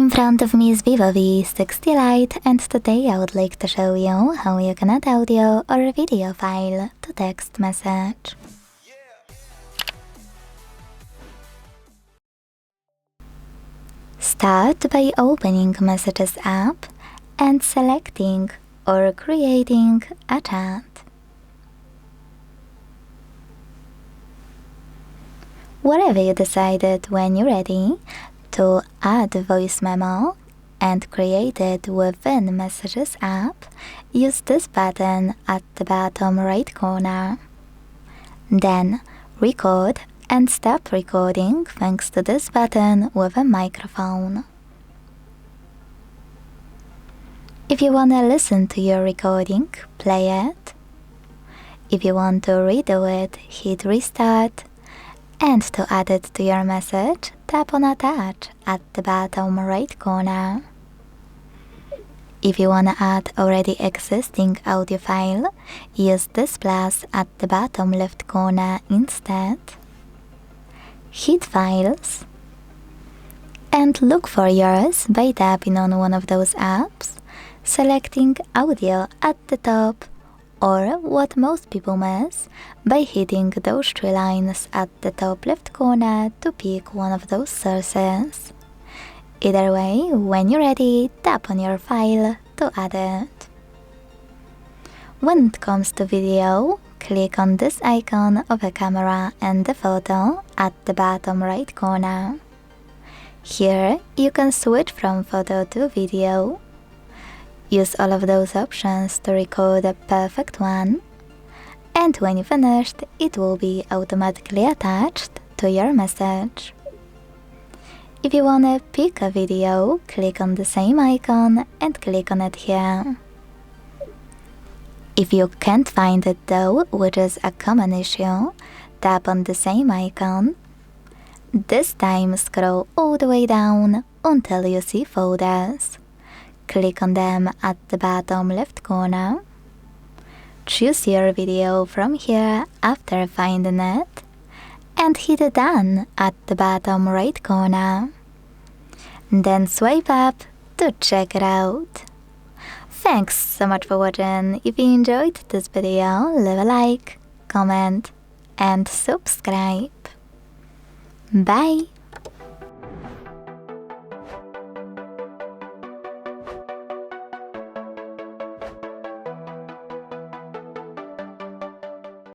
In front of me is VIVO V60 Lite, and today I would like to show you how you can add audio or a video file to text message. Start by opening Messages app and selecting or creating a chat. Whatever you decided when you're ready to add a voice memo and create it within Messages app, use this button at the bottom right corner. Then record and stop recording thanks to this button with a microphone. If you want to listen to your recording, play it. If you want to redo it, hit restart. And to add it to your message, tap on Attach at the bottom right corner. If you want to add already existing audio file, use this plus at the bottom left corner instead. Hit Files and look for yours by tapping on one of those apps, selecting Audio at the top, or what most people miss, by hitting those three lines at the top left corner to pick one of those sources. Either way, when you're ready, tap on your file to add it. When it comes to video, click on this icon of a camera and the photo at the bottom right corner. Here, you can switch from photo to video. Use all of those options to record a perfect one, and when you finished, it will be automatically attached to your message. If you wanna pick a video, click on the same icon and click on it here. If you can't find it though, which is a common issue, tap on the same icon. This time scroll all the way down until you see Folders. Click on them at the bottom left corner. Choose your video from here after finding it, and hit Done at the bottom right corner. Then swipe up to check it out. Thanks so much for watching. If you enjoyed this video, leave a like, comment, and subscribe. Bye!